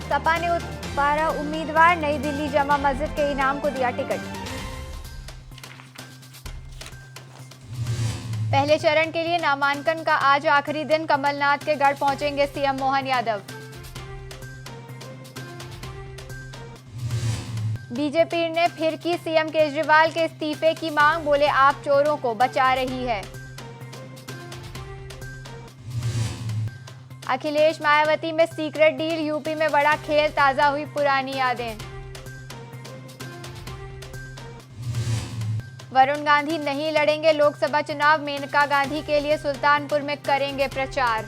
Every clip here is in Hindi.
सपा ने उतारा उम्मीदवार, नई दिल्ली जमा मस्जिद के इनाम को दिया टिकट। पहले चरण के लिए नामांकन का आज आखिरी दिन, कमलनाथ के गढ़ पहुंचेंगे सीएम मोहन यादव। बीजेपी ने फिर की सीएम केजरीवाल के इस्तीफे की मांग, बोले आप चोरों को बचा रही है। अखिलेश मायावती में सीक्रेट डील, यूपी में बड़ा खेल, ताजा हुई पुरानी यादें। वरुण गांधी नहीं लड़ेंगे लोकसभा चुनाव, मेनका गांधी के लिए सुल्तानपुर में करेंगे प्रचार।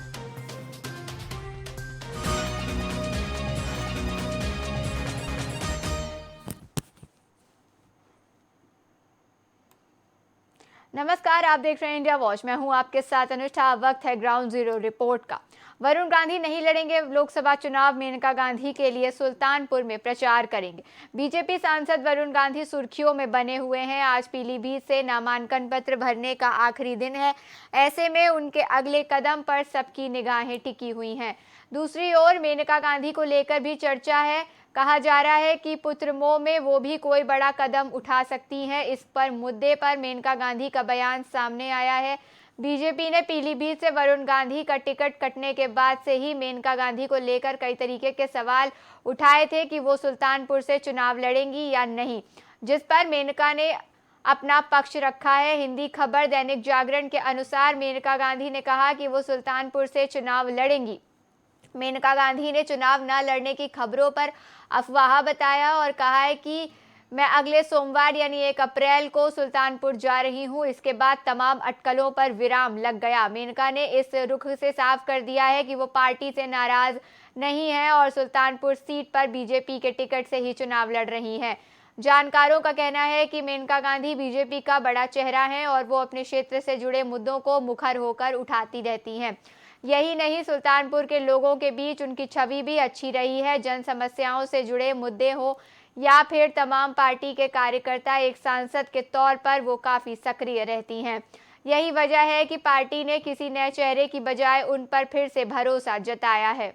नमस्कार, आप देख रहे हैं इंडिया वॉच। मैं हूं आपके साथ अनुष्ठा। वक्त है ग्राउंड जीरो रिपोर्ट का। वरुण गांधी नहीं लड़ेंगे लोकसभा चुनाव, मेनका गांधी के लिए सुल्तानपुर में प्रचार करेंगे। बीजेपी सांसद वरुण गांधी सुर्खियों में बने हुए हैं। आज पीलीभीत से नामांकन पत्र भरने का आखिरी दिन है। ऐसे में उनके अगले कदम पर सबकी निगाहें टिकी हुई हैं। दूसरी ओर मेनका गांधी को लेकर भी चर्चा है। कहा जा रहा है कि पुत्र मोह में वो भी कोई बड़ा कदम उठा सकती हैं। इस पर मुद्दे पर मेनका गांधी का बयान सामने आया है। बीजेपी ने पीलीभीत से वरुण गांधी का टिकट कटने के बाद से ही मेनका गांधी को लेकर कई तरीके के सवाल उठाए थे कि वो सुल्तानपुर से चुनाव लड़ेंगी या नहीं, जिस पर मेनका ने अपना पक्ष रखा है। हिंदी खबर दैनिक जागरण के अनुसार मेनका गांधी ने कहा कि वो सुल्तानपुर से चुनाव लड़ेंगी। मेनका गांधी ने चुनाव न लड़ने की खबरों पर अफवाह बताया और कहा है कि मैं अगले सोमवार यानी 1 अप्रैल को सुल्तानपुर जा रही हूं। इसके बाद तमाम अटकलों पर विराम लग गया। मेनका ने इस रुख से साफ कर दिया है कि वो पार्टी से नाराज नहीं है और सुल्तानपुर सीट पर बीजेपी के टिकट से ही चुनाव लड़ रही हैं। जानकारों का कहना है कि मेनका गांधी बीजेपी का बड़ा चेहरा है और वो अपने क्षेत्र से जुड़े मुद्दों को मुखर होकर उठाती रहती हैं। यही नहीं, सुल्तानपुर के लोगों के बीच उनकी छवि भी अच्छी रही है। जन समस्याओं से जुड़े मुद्दे हो या फिर तमाम पार्टी के कार्यकर्ता, एक सांसद के तौर पर वो काफी सक्रिय रहती हैं। यही वजह है कि पार्टी ने किसी नए चेहरे की बजाय उन पर फिर से भरोसा जताया है।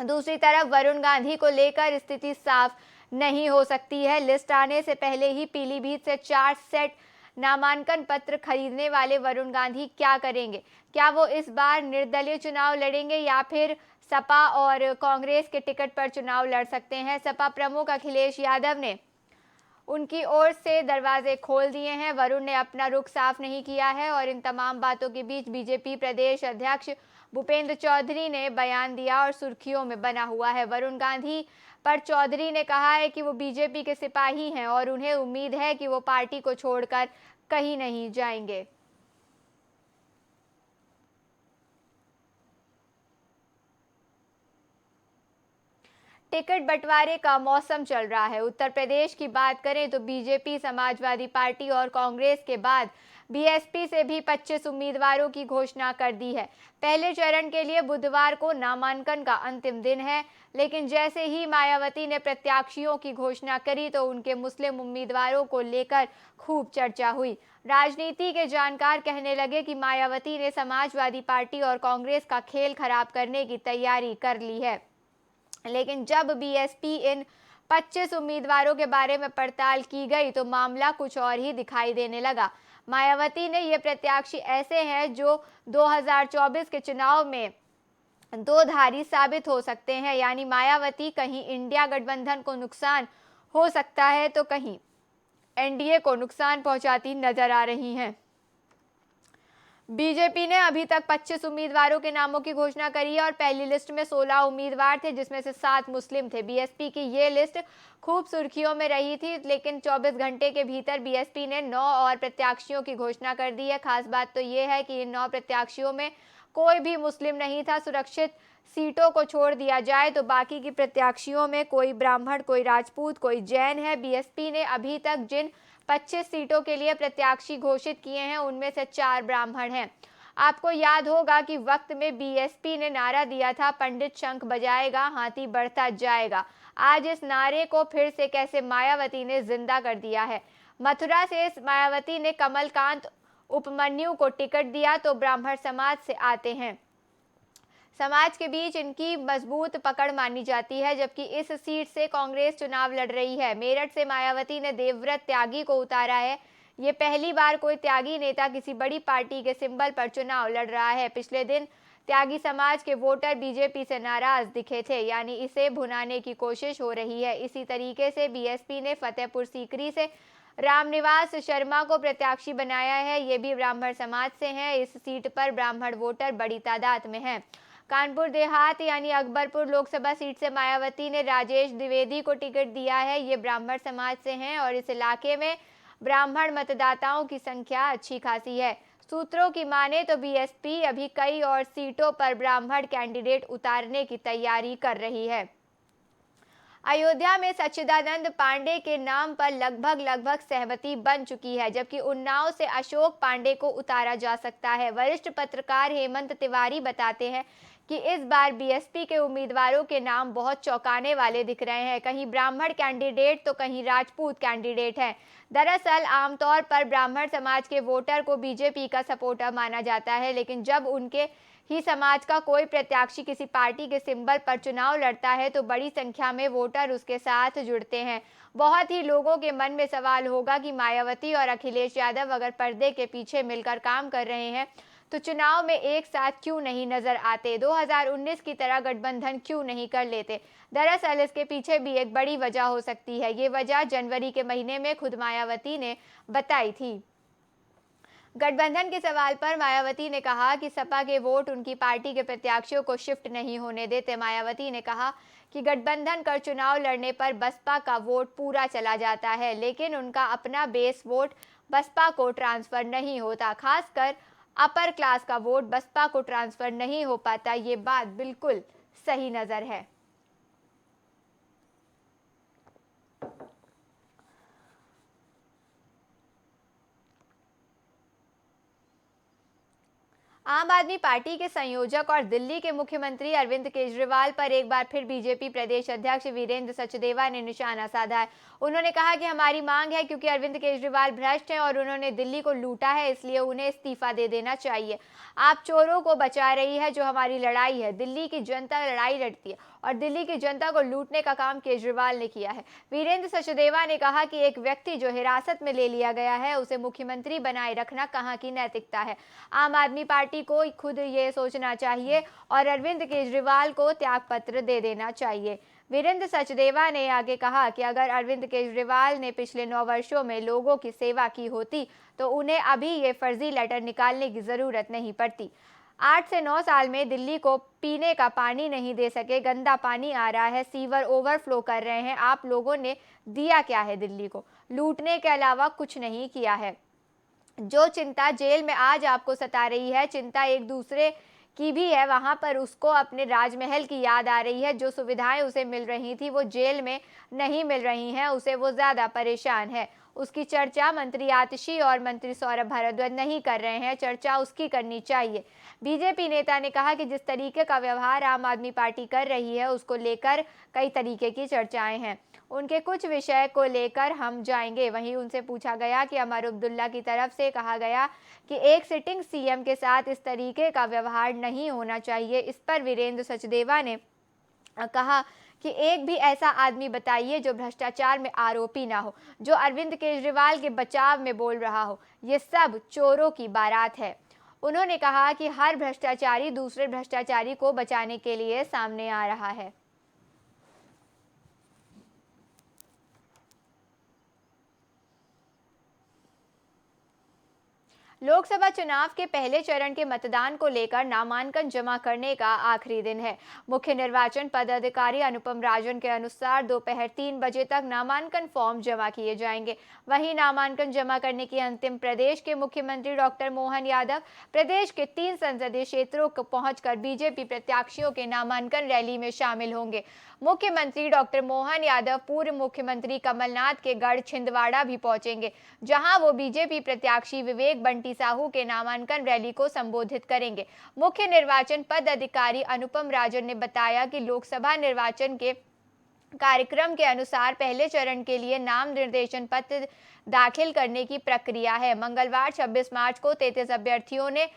दूसरी तरफ वरुण गांधी को लेकर स्थिति साफ नहीं हो सकती है। लिस्ट आने से पहले ही पीलीभीत से 4 सेट नामांकन पत्र खरीदने वाले वरुण गांधी क्या करेंगे? क्या वो इस बार निर्दलीय चुनाव लड़ेंगे या फिर सपा और कांग्रेस के टिकट पर चुनाव लड़ सकते हैं? सपा प्रमुख अखिलेश यादव ने उनकी ओर से दरवाजे खोल दिए हैं। वरुण ने अपना रुख साफ नहीं किया है और इन तमाम बातों के बीच बीजेपी प्रदेश अध्यक्ष भूपेंद्र चौधरी ने बयान दिया और सुर्खियों में बना हुआ है। वरुण गांधी पर चौधरी ने कहा है कि वो बीजेपी के सिपाही हैं और उन्हें उम्मीद है कि वो पार्टी को छोड़कर कहीं नहीं जाएंगे। टिकट बंटवारे का मौसम चल रहा है। उत्तर प्रदेश की बात करें तो बीजेपी, समाजवादी पार्टी और कांग्रेस के बाद बीएसपी से भी 25 उम्मीदवारों की घोषणा कर दी है। पहले चरण के लिए बुधवार को नामांकन का अंतिम दिन है, लेकिन जैसे ही मायावती ने प्रत्याशियों की घोषणा करी तो उनके मुस्लिम उम्मीदवारों को लेकर खूब चर्चा हुई। राजनीति के जानकार कहने लगे कि मायावती ने समाजवादी पार्टी और कांग्रेस का खेल खराब करने की तैयारी कर ली है। लेकिन जब बीएसपी इन 25 उम्मीदवारों के बारे में पड़ताल की गई तो मामला कुछ और ही दिखाई देने लगा। मायावती ने ये प्रत्याशी ऐसे हैं जो 2024 के चुनाव में दो धारी साबित हो सकते हैं, यानी मायावती कहीं इंडिया गठबंधन को नुकसान हो सकता है तो कहीं एनडीए को नुकसान पहुंचाती नजर आ रही हैं। बीजेपी ने अभी तक 25 उम्मीदवारों के नामों की घोषणा करी है और पहली लिस्ट में 16 उम्मीदवार थे, जिसमें से 7 मुस्लिम थे। बीएसपी की ये लिस्ट खूब सुर्खियों में रही थी, लेकिन 24 घंटे के भीतर बीएसपी ने 9 और प्रत्याशियों की घोषणा कर दी है। खास बात तो ये है कि इन 9 प्रत्याशियों में कोई भी मुस्लिम नहीं था। सुरक्षित सीटों को छोड़ दिया जाए तो बाकी की प्रत्याशियों में कोई ब्राह्मण, कोई राजपूत, कोई जैन है। बीएसपी ने अभी तक जिन 25 सीटों के लिए प्रत्याशी घोषित किए हैं उनमें से 4 ब्राह्मण हैं। आपको याद होगा कि वक्त में बीएसपी ने नारा दिया था, पंडित शंख बजाएगा हाथी बढ़ता जाएगा। आज इस नारे को फिर से कैसे मायावती ने जिंदा कर दिया है। मथुरा से मायावती ने कमलकांत उपमन्यु को टिकट दिया तो ब्राह्मण समाज से आते हैं। समाज के बीच इनकी मजबूत पकड़ मानी जाती है, जबकि इस सीट से कांग्रेस चुनाव लड़ रही है। मेरठ से मायावती ने देवव्रत त्यागी को उतारा है। ये पहली बार कोई त्यागी नेता किसी बड़ी पार्टी के सिंबल पर चुनाव लड़ रहा है। पिछले दिन त्यागी समाज के वोटर बीजेपी से नाराज दिखे थे, यानी इसे भुनाने की कोशिश हो रही है। इसी तरीके से बीएसपी ने फतेहपुर सीकरी से रामनिवास शर्मा को प्रत्याशी बनाया है। ये भी ब्राह्मण समाज से हैं। इस सीट पर ब्राह्मण वोटर बड़ी तादाद में हैं। कानपुर देहात यानी अकबरपुर लोकसभा सीट से मायावती ने राजेश द्विवेदी को टिकट दिया है। ये ब्राह्मण समाज से हैं और इस इलाके में ब्राह्मण मतदाताओं की संख्या अच्छी खासी है। सूत्रों की माने तो बीएसपी अभी कई और सीटों पर ब्राह्मण कैंडिडेट उतारने की तैयारी कर रही है। अयोध्या में सच्चिदानंद पांडे के नाम पर लगभग सहमति बन चुकी है, जबकि उन्नाव से अशोक पांडे को उतारा जा सकता है। वरिष्ठ पत्रकार हेमंत तिवारी बताते हैं कि इस बार बीएसपी के उम्मीदवारों के नाम बहुत चौंकाने वाले दिख रहे हैं। कहीं ब्राह्मण कैंडिडेट तो कहीं राजपूत कैंडिडेट हैं। दरअसल आमतौर पर ब्राह्मण समाज के वोटर को बीजेपी का सपोर्टर माना जाता है, लेकिन जब उनके ही समाज का कोई प्रत्याशी किसी पार्टी के सिंबल पर चुनाव लड़ता है तो बड़ी संख्या में वोटर उसके साथ जुड़ते हैं। बहुत ही लोगों के मन में सवाल होगा कि मायावती और अखिलेश यादव अगर पर्दे के पीछे मिलकर काम कर रहे हैं तो चुनाव में एक साथ क्यों नहीं नजर आते, 2019 की तरह गठबंधन क्यों नहीं कर लेते। दरअसल इसके पीछे भी एक बड़ी वजह हो सकती है। ये वजह जनवरी के महीने में खुद मायावती ने बताई थी। गठबंधन के सवाल पर मायावती ने कहा कि सपा के वोट उनकी पार्टी के प्रत्याशियों को शिफ्ट नहीं होने देते। मायावती ने कहा कि गठबंधन कर चुनाव लड़ने पर बसपा का वोट पूरा चला जाता है, लेकिन उनका अपना बेस वोट बसपा को ट्रांसफर नहीं होता। खासकर अपर क्लास का वोट बसपा को ट्रांसफर नहीं हो पाता। ये बात बिल्कुल सही नजर है। आम आदमी पार्टी के संयोजक और दिल्ली के मुख्यमंत्री अरविंद केजरीवाल पर एक बार फिर बीजेपी प्रदेश अध्यक्ष वीरेंद्र सचदेवा ने निशाना साधा है। उन्होंने कहा कि हमारी मांग है, क्योंकि अरविंद केजरीवाल भ्रष्ट हैं और उन्होंने दिल्ली को लूटा है, इसलिए उन्हें इस्तीफा दे देना चाहिए। आप चोरों को बचा रही है, जो हमारी लड़ाई है। दिल्ली की जनता लड़ाई लड़ती है और दिल्ली की जनता को लूटने का काम केजरीवाल ने किया है। वीरेंद्र सचदेवा ने कहा कि एक व्यक्ति जो हिरासत में ले लिया गया है उसे मुख्यमंत्री बनाए रखना कहाँ की नैतिकता है। आम आदमी पार्टी को खुद ये सोचना चाहिए और अरविंद केजरीवाल को त्यागपत्र दे देना चाहिए। वीरेंद्र सचदेवा ने आगे कहा कि अगर अरविंद केजरीवाल ने पिछले 9 वर्षों में लोगों की सेवा की होती तो उन्हें अभी ये फर्जी लेटर निकालने की जरूरत नहीं पड़ती। 8 से 9 साल में दिल्ली को पीने का पानी नहीं दे सके, गंदा पानी आ रहा है, सीवर ओवरफ्लो कर रहे हैं। आप लोगों ने दिया क्या है दिल्ली को? लूटने के अलावा कुछ नहीं किया है। जो चिंता जेल में आज आपको सता रही है, चिंता एक दूसरे की भी है। वहां पर उसको अपने राजमहल की याद आ रही है। जो सुविधाएं उसे मिल रही थी वो जेल में नहीं मिल रही हैं, उसे वो ज्यादा परेशान है। उसकी चर्चा मंत्री आतिशी और मंत्री सौरभ भारद्वाज नहीं कर रहे हैं, चर्चा उसकी करनी चाहिए। बीजेपी नेता ने कहा कि जिस तरीके का व्यवहार आम आदमी पार्टी कर रही है उसको लेकर कई तरीके की चर्चाएं हैं। उनके कुछ विषय को लेकर हम जाएंगे। वहीं उनसे पूछा गया कि अमर अब्दुल्ला की तरफ से कहा गया कि एक सिटिंग सीएम के साथ इस तरीके का व्यवहार नहीं होना चाहिए। इस पर वीरेंद्र सचदेवा ने कहा कि एक भी ऐसा आदमी बताइए जो भ्रष्टाचार में आरोपी ना हो, जो अरविंद केजरीवाल के बचाव में बोल रहा हो। ये सब चोरों की बारात है। उन्होंने कहा कि हर भ्रष्टाचारी दूसरे भ्रष्टाचारी को बचाने के लिए सामने आ रहा है। लोकसभा चुनाव के पहले चरण के मतदान को लेकर नामांकन जमा करने का आखिरी दिन है। मुख्य निर्वाचन पदाधिकारी अनुपम राजन के अनुसार दोपहर 3 बजे तक नामांकन फॉर्म जमा किए जाएंगे। वहीं नामांकन जमा करने की अंतिम प्रदेश के मुख्यमंत्री डॉक्टर मोहन यादव प्रदेश के 3 संसदीय क्षेत्रों को पहुंचकर बीजेपी प्रत्याशियों के नामांकन रैली में शामिल होंगे। मुख्यमंत्री डॉक्टर मोहन यादव पूर्व मुख्यमंत्री कमलनाथ के गढ़ छिंदवाड़ा भी पहुंचेंगे, जहां वो बीजेपी प्रत्याशी विवेक बंटी साहू के नामांकन रैली को संबोधित करेंगे। मुख्य निर्वाचन पदाधिकारी अनुपम राजन ने बताया कि लोकसभा निर्वाचन के कार्यक्रम के अनुसार पहले चरण के लिए नाम निर्देशन पत्र दाखिल करने की प्रक्रिया है। मंगलवार 26 मार्च को 33 अभ्यर्थियों ने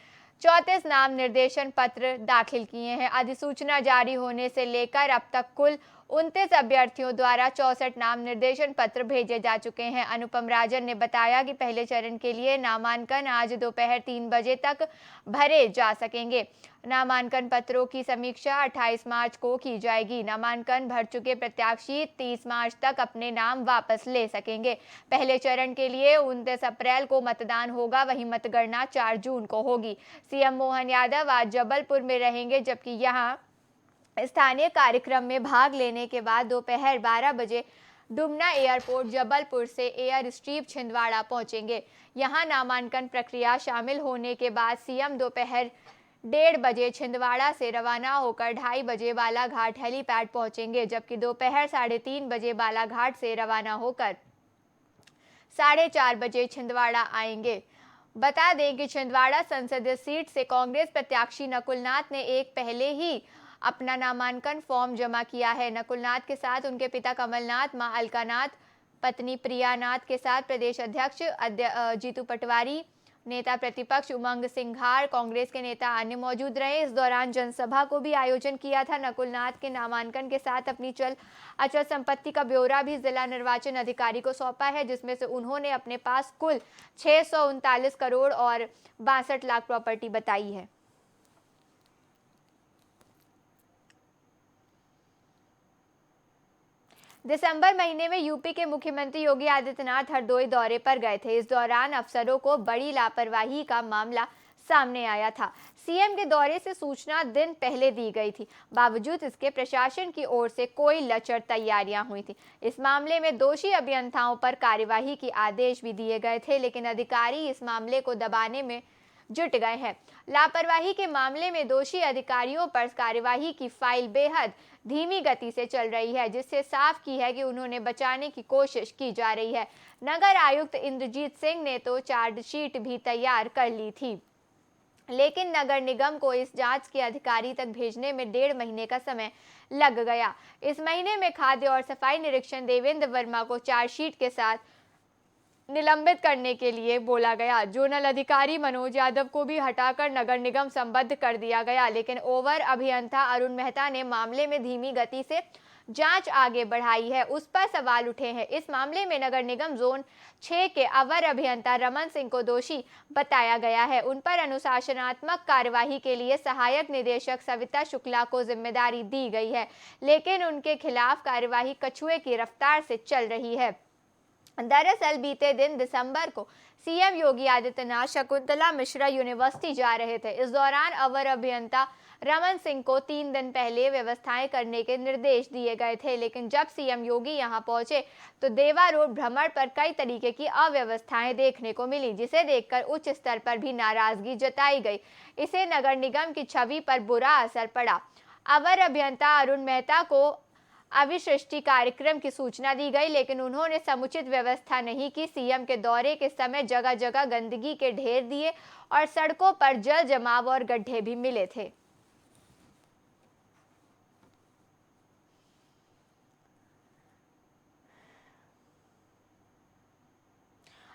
34 नाम निर्देशन पत्र दाखिल किए हैं। अधिसूचना जारी होने से लेकर अब तक कुल 29 अभ्यर्थियों द्वारा 64 नाम निर्देशन पत्र भेजे जा चुके हैं। अनुपम राजन ने बताया कि पहले चरण के लिए नामांकन आज दोपहर 3 बजे तक भरे जा सकेंगे। नामांकन पत्रों की समीक्षा 28 मार्च को की जाएगी। नामांकन भर चुके प्रत्याशी 30 मार्च तक अपने नाम वापस ले सकेंगे। पहले चरण के लिए 29 अप्रैल को मतदान होगा, वहीं मतगणना 4 जून को होगी। सीएम मोहन यादव आज जबलपुर में रहेंगे, जबकि यहां स्थानीय कार्यक्रम में भाग लेने के बाद दोपहर 12 बजे डुमना एयरपोर्ट जबलपुर से एयर स्ट्रिप छिंदवाड़ा पहुंचेंगे। यहां नामांकन प्रक्रिया शामिल होने के बाद सीएम दोपहर 1:30 बजे छिंदवाड़ा से रवाना होकर 2:30 बजे बालाघाट हेलीपैड पहुंचेंगे, जबकि दोपहर 3:30 बजे बालाघाट से रवाना होकर 4:30 बजे छिंदवाड़ा आएंगे। बता दें कि छिंदवाड़ा संसदीय सीट से कांग्रेस प्रत्याशी नकुलनाथ ने एक पहले ही अपना नामांकन फॉर्म जमा किया है। नकुलनाथ के साथ उनके पिता कमलनाथ, मां अलकानाथ, पत्नी प्रियानाथ के साथ प्रदेश अध्यक्ष जीतू पटवारी, नेता प्रतिपक्ष उमंग सिंघार, कांग्रेस के नेता अन्य मौजूद रहे। इस दौरान जनसभा को भी आयोजन किया था। नकुलनाथ के नामांकन के साथ अपनी चल अचल संपत्ति का ब्यौरा भी जिला निर्वाचन अधिकारी को सौंपा है, जिसमें से उन्होंने अपने पास कुल 639 करोड़ और 62 लाख प्रॉपर्टी बताई है। दिसंबर महीने में यूपी के मुख्यमंत्री योगी आदित्यनाथ हरदोई दौरे पर गए थे। इस दौरान अफसरों को बड़ी लापरवाही का मामला सामने आया था। सीएम के दौरे से सूचना दिन पहले दी गई थी, बावजूद इसके प्रशासन की ओर से कोई लचर तैयारियां हुई थी। इस मामले में दोषी अभियंताओं पर कार्यवाही के आदेश भी दिए गए थे, लेकिन अधिकारी इस मामले को दबाने में जुट गए हैं। लापरवाही के मामले में दोषी अधिकारियों पर कार्यवाही की फाइल बेहद धीमी गति से चल रही है, जिससे साफ की है कि उन्होंने बचाने की कोशिश की जा रही है। नगर आयुक्त इंद्रजीत सिंह ने तो चार्जशीट भी तैयार कर ली थी, लेकिन नगर निगम को इस जांच के अधिकारी तक भेजने में 1.5 महीने का समय लग गया। इस महीने में खाद्य और सफाई निरीक्षण देवेंद्र वर्मा को चार्जशीट के साथ निलंबित करने के लिए बोला गया। जोनल अधिकारी मनोज यादव को भी हटाकर नगर निगम संबद्ध कर दिया गया, लेकिन ओवर अभियंता अरुण मेहता ने मामले में धीमी गति से जांच आगे बढ़ाई है। उस पर सवाल उठे हैं। इस मामले में नगर निगम जोन 6 के अवर अभियंता रमन सिंह को दोषी बताया गया है। उन पर अनुशासनात्मक कार्यवाही के लिए सहायक निदेशक सविता शुक्ला को जिम्मेदारी दी गई है, लेकिन उनके खिलाफ कार्यवाही कछुए की रफ्तार से चल रही है। दरअसल बीते दिन दिसंबर को सीएम योगी आदित्यनाथ शकुंतला मिश्रा यूनिवर्सिटी जा रहे थे। इस दौरान अवर अभियंता रमन सिंह को 3 दिन पहले व्यवस्थाएं करने के निर्देश दिए गए थे, लेकिन जब सीएम योगी यहां पहुंचे तो देवा रोड भ्रमण पर कई तरीके की अव्यवस्थाएं देखने को मिली, जिसे देखकर उच्च स्तर पर भी नाराजगी जताई गई। इसे नगर निगम की छवि पर बुरा असर पड़ा। अवर अभियंता अरुण मेहता को अविसृष्टि कार्यक्रम की सूचना दी गई, लेकिन उन्होंने समुचित व्यवस्था नहीं की। सीएम के दौरे के समय जगह जगह गंदगी के ढेर दिए और सड़कों पर जल जमाव और गड्ढे भी मिले थे।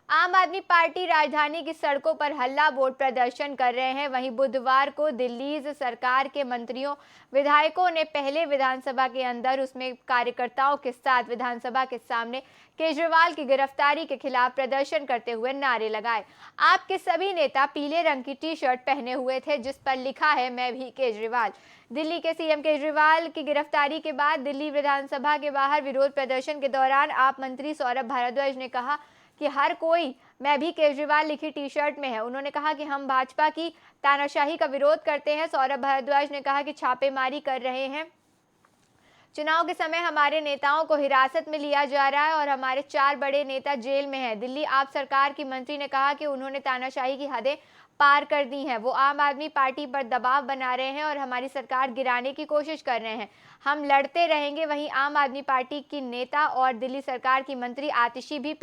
आम आदमी पार्टी राजधानी की सड़कों पर हल्ला बोल प्रदर्शन कर रहे हैं। वहीं बुधवार को दिल्ली सरकार के मंत्रियों विधायकों ने पहले विधानसभा के अंदर उसमें कार्यकर्ताओं के साथ विधानसभा के सामने केजरीवाल की गिरफ्तारी के खिलाफ प्रदर्शन करते हुए नारे लगाए। आपके सभी नेता पीले रंग की टी-शर्ट पहने हुए थे, जिस पर लिखा है मैं भी केजरीवाल। दिल्ली के सीएम केजरीवाल की गिरफ्तारी के बाद दिल्ली विधानसभा के बाहर विरोध प्रदर्शन के दौरान आप मंत्री सौरभ भारद्वाज ने कहा कि हर कोई मैं भी केजरीवाल लिखी टी-शर्ट में है। उन्होंने कहा कि हम भाजपा की तानाशाही का विरोध करते हैं। सौरभ भारद्वाज ने कहा कि छापेमारी कर रहे हैं, चुनाव के समय हमारे नेताओं को हिरासत में लिया जा रहा है और हमारे 4 बड़े नेता जेल में हैं। दिल्ली आप सरकार की मंत्री ने कहा कि उन्होंने तानाशाही की हदें पार कर दी हैं। वो आम आदमी पार्टी पर दबाव बना रहे हैं और हमारी सरकार गिराने की कोशिश कर रहे हैं। हम लड़ते रहेंगे। वहीं आम आदमी पार्टी की नेता और दिल्ली सरकार की मंत्री आतिशी भी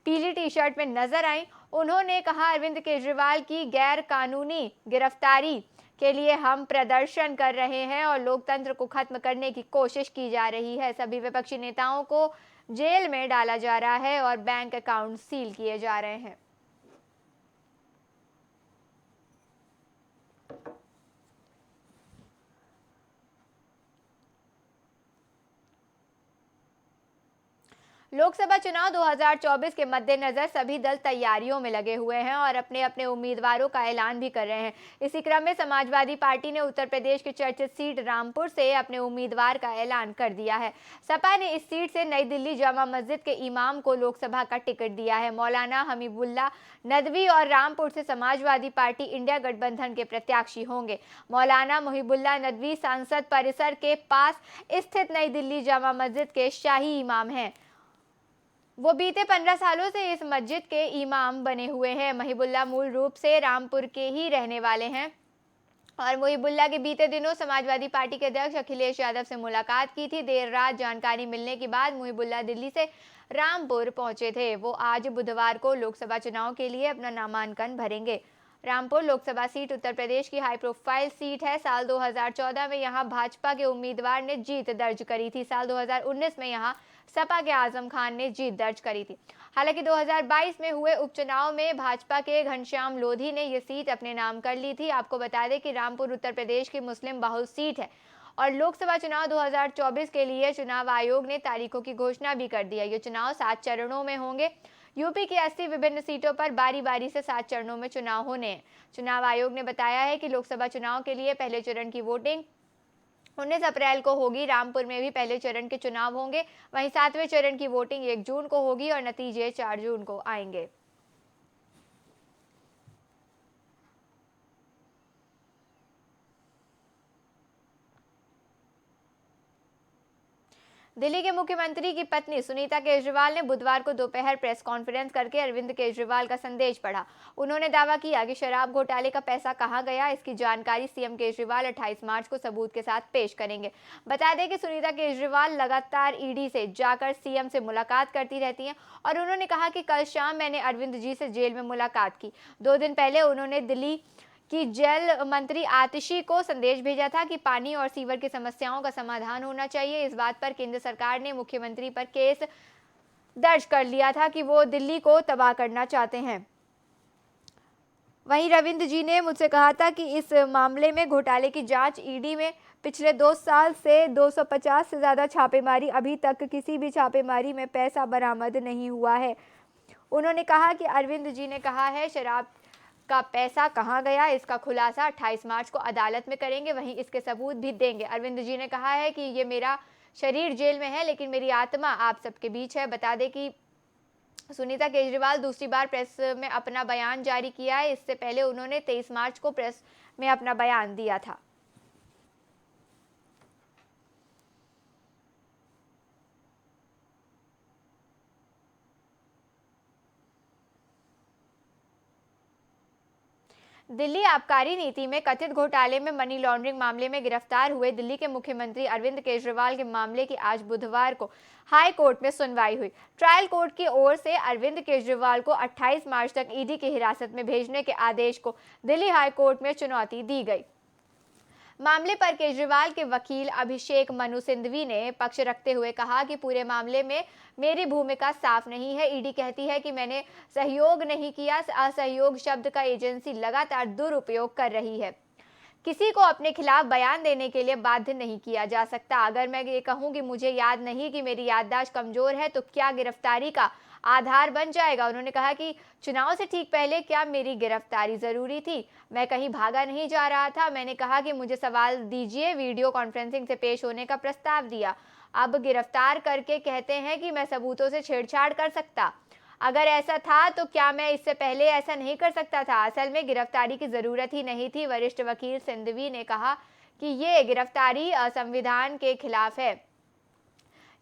पीली टी-शर्ट में नजर आई। उन्होंने कहा अरविंद केजरीवाल की गैर कानूनी गिरफ्तारी के लिए हम प्रदर्शन कर रहे हैं और लोकतंत्र को खत्म करने की कोशिश की जा रही है। सभी विपक्षी नेताओं को जेल में डाला जा रहा है और बैंक अकाउंट सील किए जा रहे हैं। लोकसभा चुनाव 2024 के मद्देनजर सभी दल तैयारियों में लगे हुए हैं और अपने अपने उम्मीदवारों का ऐलान भी कर रहे हैं। इसी क्रम में समाजवादी पार्टी ने उत्तर प्रदेश की चर्चित सीट रामपुर से अपने उम्मीदवार का ऐलान कर दिया है। सपा ने इस सीट से नई दिल्ली जामा मस्जिद के इमाम को लोकसभा का टिकट दिया है। मौलाना हमीबुल्ला नदवी और रामपुर से समाजवादी पार्टी इंडिया गठबंधन के प्रत्याशी होंगे। मौलाना मुहिबुल्ला नदवी संसद परिसर के पास स्थित नई दिल्ली जामा मस्जिद के शाही इमाम हैं। वो बीते 15 सालों से इस मस्जिद के इमाम बने हुए हैं। महिबुल्ला मूल रूप से रामपुर के ही रहने वाले हैं और महिबुल्ला के बीते दिनों समाजवादी पार्टी के अध्यक्ष अखिलेश यादव से मुलाकात की थी। देर रात जानकारी मिलने के बाद महिबुल्ला दिल्ली से रामपुर पहुंचे थे। वो आज बुधवार को लोकसभा चुनाव के लिए अपना नामांकन भरेंगे। रामपुर लोकसभा सीट उत्तर प्रदेश की हाई प्रोफाइल सीट है। साल 2014 में यहां भाजपा के उम्मीदवार ने जीत दर्ज करी थी। साल 2019 में यहां सपा के आजम खान ने जीत दर्ज करी थी। हालांकि 2022 में हुए उपचुनाव में भाजपा के घनश्याम लोधी ने यह सीट अपने नाम कर ली थी। आपको बता दें कि रामपुर उत्तर प्रदेश की मुस्लिम बहुल सीट है और लोकसभा चुनाव 2024 के लिए चुनाव आयोग ने तारीखों की घोषणा भी कर दी है। ये चुनाव 7 चरणों में होंगे। यूपी की 80 विभिन्न सीटों पर बारी बारी से 7 चरणों में चुनाव होने हैं। चुनाव आयोग ने बताया है कि लोकसभा चुनाव के लिए पहले चरण की वोटिंग 19 अप्रैल को होगी। रामपुर में भी पहले चरण के चुनाव होंगे। वहीं 7वें चरण की वोटिंग 1 जून को होगी और नतीजे 4 जून को आएंगे। दिल्ली के मुख्यमंत्री की पत्नी सुनीता केजरीवाल ने बुधवार को दोपहर प्रेस कॉन्फ्रेंस करके अरविंद केजरीवाल का संदेश पढ़ा। उन्होंने दावा किया कि शराब घोटाले का पैसा कहां गया, इसकी जानकारी सीएम केजरीवाल 28 मार्च को सबूत के साथ पेश करेंगे। बता दें कि सुनीता केजरीवाल लगातार ईडी से जाकर सीएम से मुलाकात करती रहती हैं और उन्होंने कहा कि कल शाम मैंने अरविंद जी से जेल में मुलाकात की। 2 दिन पहले उन्होंने दिल्ली कि जेल मंत्री आतिशी को संदेश भेजा था कि पानी और सीवर की समस्याओं का समाधान होना चाहिए। इस बात पर केंद्र सरकार ने मुख्यमंत्री पर केस दर्ज कर लिया था कि वो दिल्ली को तबाह करना चाहते हैं। वहीं रविंद्र जी ने मुझसे कहा था कि इस मामले में घोटाले की जांच ईडी में पिछले 2 साल से 250 से ज़्यादा छापेमारी, अभी तक किसी भी छापेमारी में पैसा बरामद नहीं हुआ है। उन्होंने कहा कि अरविंद जी ने कहा है शराब का पैसा कहां गया, इसका खुलासा 28 मार्च को अदालत में करेंगे, वहीं इसके सबूत भी देंगे। अरविंद जी ने कहा है कि ये मेरा शरीर जेल में है लेकिन मेरी आत्मा आप सबके बीच है। बता दें कि सुनीता केजरीवाल दूसरी बार प्रेस में अपना बयान जारी किया है। इससे पहले उन्होंने 23 मार्च को प्रेस में अपना बयान दिया था। दिल्ली आबकारी नीति में कथित घोटाले में मनी लॉन्ड्रिंग मामले में गिरफ्तार हुए दिल्ली के मुख्यमंत्री अरविंद केजरीवाल के मामले की आज बुधवार को हाई कोर्ट में सुनवाई हुई। ट्रायल कोर्ट की ओर से अरविंद केजरीवाल को 28 मार्च तक ईडी की हिरासत में भेजने के आदेश को दिल्ली हाई कोर्ट में चुनौती दी गई। मामले पर केजरीवाल के वकील अभिषेक मनु सिंघवी ने पक्ष रखते हुए कहा कि पूरे मामले में मेरी भूमिका साफ नहीं है। ईडी कहती है कि मैंने सहयोग नहीं किया। असहयोग शब्द का एजेंसी लगातार दुरुपयोग कर रही है। किसी को अपने खिलाफ बयान देने के लिए बाध्य नहीं किया जा सकता। अगर मैं ये कहूं कि मुझे याद नहीं, कि मेरी याददाश्त कमजोर है, तो क्या गिरफ्तारी का आधार बन जाएगा? उन्होंने कहा कि चुनाव से ठीक पहले क्या मेरी गिरफ्तारी जरूरी थी? मैं कहीं भागा नहीं जा रहा था। मैंने कहा कि मुझे सवाल दीजिए, वीडियो कॉन्फ्रेंसिंग से पेश होने का प्रस्ताव दिया। अब गिरफ्तार करके कहते हैं कि मैं सबूतों से छेड़छाड़ कर सकता। अगर ऐसा था तो क्या मैं इससे पहले ऐसा नहीं कर सकता था? असल में गिरफ्तारी की जरूरत ही नहीं थी। वरिष्ठ वकील सिंघवी ने कहा कि ये गिरफ्तारी संविधान के खिलाफ है।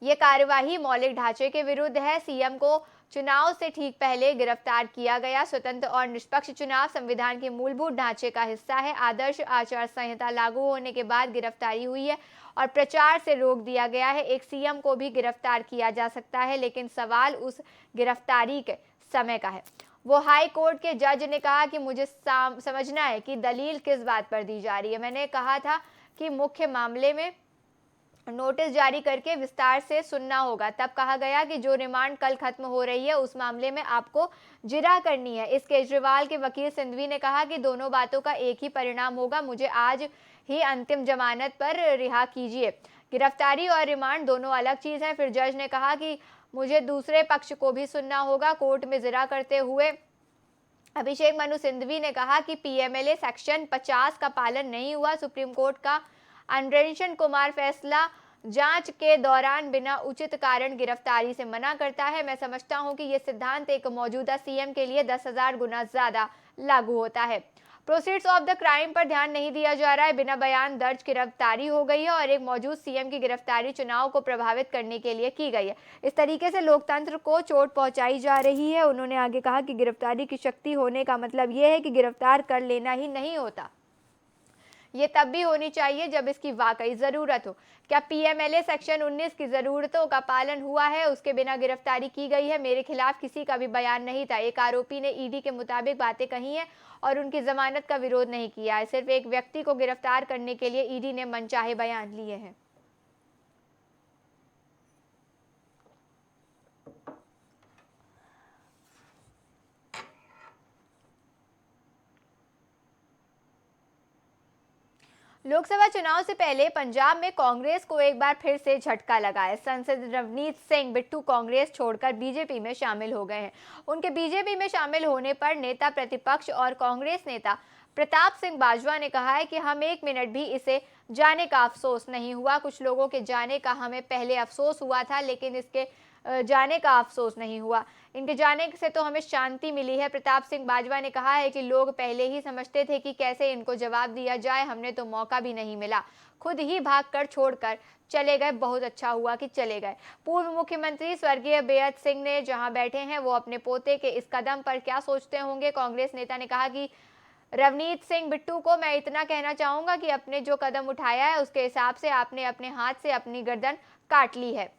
ये कार्यवाही मौलिक ढांचे के विरुद्ध है। सीएम को चुनाव से ठीक पहले गिरफ्तार किया गया। स्वतंत्र और निष्पक्ष चुनाव संविधान के मूलभूत ढांचे का हिस्सा है। आदर्श आचार संहिता लागू होने के बाद गिरफ्तारी हुई है और प्रचार से रोक दिया गया है। एक सीएम को भी गिरफ्तार किया जा सकता है, लेकिन सवाल उस गिरफ्तारी के समय का है। वो हाई कोर्ट के जज ने कहा कि मुझे समझना है कि दलील किस बात पर दी जा रही है। मैंने कहा था कि मुख्य मामले में नोटिस जारी करके विस्तार से सुनना होगा। तब कहा गया कि जो रिमांड कल खत्म हो रही है उस मामले में आपको जिरह करनी है। इस केजरीवाल के वकील सिंघवी ने कहा कि दोनों बातों का एक ही परिणाम होगा। मुझे आज ही अंतिम जमानत पर रिहा कीजिए। गिरफ्तारी और रिमांड दोनों अलग चीज है। फिर जज ने कहा कि मुझे दूसरे पक्ष को भी सुनना होगा। कोर्ट में जिरा करते हुए अभिषेक मनु सिंघवी ने कहा कि पीएमएलए सेक्शन 50 का पालन नहीं हुआ। सुप्रीम कोर्ट का अन्वेषण कुमार फैसला जांच के दौरान बिना उचित कारण गिरफ्तारी से मना करता है। मैं समझता हूं कि यह सिद्धांत एक मौजूदा सीएम के लिए 10,000 गुना ज्यादा लागू होता है। प्रोसीड्स ऑफ द क्राइम पर ध्यान नहीं दिया जा रहा है। बिना बयान दर्ज गिरफ्तारी हो गई है और एक मौजूद सीएम की गिरफ्तारी चुनाव को प्रभावित करने के लिए की गई है। इस तरीके से लोकतंत्र को चोट पहुंचाई जा रही है। उन्होंने आगे कहा कि गिरफ्तारी की शक्ति होने का मतलब यह है कि गिरफ्तार कर लेना ही नहीं होता, ये तब भी होनी चाहिए जब इसकी वाकई जरूरत हो। क्या पीएमएलए सेक्शन 19 की जरूरतों का पालन हुआ है? उसके बिना गिरफ्तारी की गई है। मेरे खिलाफ किसी का भी बयान नहीं था। एक आरोपी ने ईडी के मुताबिक बातें कही हैं और उनकी जमानत का विरोध नहीं किया है। सिर्फ एक व्यक्ति को गिरफ्तार करने के लिए ईडी ने मनचाहे बयान लिए हैं। लोकसभा चुनाव से पहले पंजाब में कांग्रेस को एक बार फिर से झटका लगा है। सांसद रवनीत सिंह बिट्टू कांग्रेस छोड़कर बीजेपी में शामिल हो गए हैं। उनके बीजेपी में शामिल होने पर नेता प्रतिपक्ष और कांग्रेस नेता प्रताप सिंह बाजवा ने कहा है कि हम एक मिनट भी इसे जाने का अफसोस नहीं हुआ। कुछ लोगों के जाने का हमें पहले अफसोस हुआ था, लेकिन इसके जाने का अफसोस नहीं हुआ। इनके जाने से तो हमें शांति मिली है। प्रताप सिंह बाजवा ने कहा है कि लोग पहले ही समझते थे कि कैसे इनको जवाब दिया जाए, हमने तो मौका भी नहीं मिला, खुद ही भागकर छोड़कर चले गए। बहुत अच्छा हुआ कि चले गए। पूर्व मुख्यमंत्री स्वर्गीय बेअंत सिंह ने जहां बैठे हैं वो अपने पोते के इस कदम पर क्या सोचते होंगे। कांग्रेस नेता ने कहा कि रवनीत सिंह बिट्टू को मैं इतना कहना चाहूंगा कि आपने जो कदम उठाया है उसके हिसाब से आपने अपने हाथ से अपनी गर्दन काट ली है।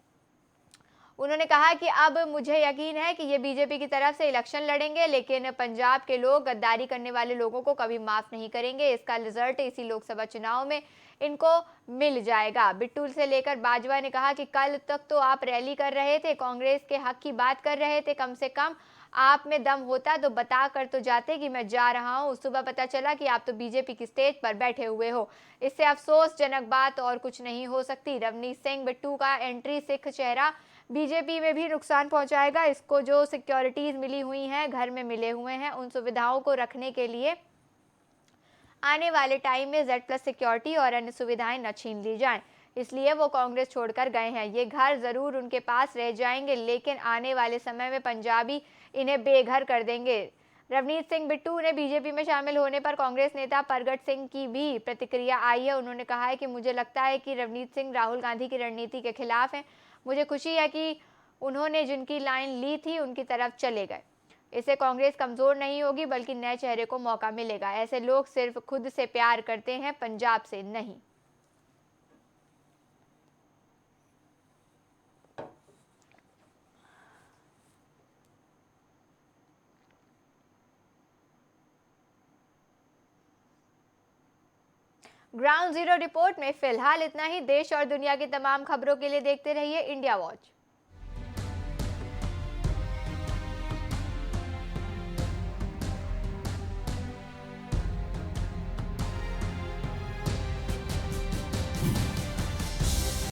उन्होंने कहा कि अब मुझे यकीन है कि ये बीजेपी की तरफ से इलेक्शन लड़ेंगे, लेकिन पंजाब के लोग गद्दारी करने वाले लोगों को कभी माफ नहीं करेंगे। इसका रिजल्ट इसी लोकसभा चुनाव में इनको मिल जाएगा। बिट्टू से लेकर बाजवा ने कहा कि कल तक तो आप रैली कर रहे थे, कांग्रेस के हक की बात कर रहे थे, कम से कम आप में दम होता तो बता कर तो जाते कि मैं जा रहा हूं। सुबह पता चला कि आप तो बीजेपी की स्टेज पर बैठे हुए हो। इससे अफसोसजनक बात और कुछ नहीं हो सकती। रवनीत सिंह बिट्टू का एंट्री सिख चेहरा बीजेपी में भी नुकसान पहुंचाएगा। इसको जो सिक्योरिटीज मिली हुई हैं, घर में मिले हुए हैं, उन सुविधाओं को रखने के लिए आने वाले टाइम में Z+ सिक्योरिटी और अन्य सुविधाएं न छीन ली जाएं। इसलिए वो कांग्रेस छोड़कर गए हैं। ये घर जरूर उनके पास रह जाएंगे, लेकिन आने वाले समय में पंजाबी इन्हें बेघर कर देंगे। रवनीत सिंह बिट्टू ने बीजेपी में शामिल होने पर कांग्रेस नेता परगट सिंह की भी प्रतिक्रिया आई है। उन्होंने कहा है कि मुझे लगता है कि रवनीत सिंह राहुल गांधी की रणनीति के खिलाफ हैं। मुझे खुशी है कि उन्होंने जिनकी लाइन ली थी उनकी तरफ चले गए। इससे कांग्रेस कमजोर नहीं होगी, बल्कि नए चेहरे को मौका मिलेगा। ऐसे लोग सिर्फ खुद से प्यार करते हैं, पंजाब से नहीं। ग्राउंड जीरो रिपोर्ट में फिलहाल इतना ही। देश और दुनिया की तमाम खबरों के लिए देखते रहिए इंडिया वॉच।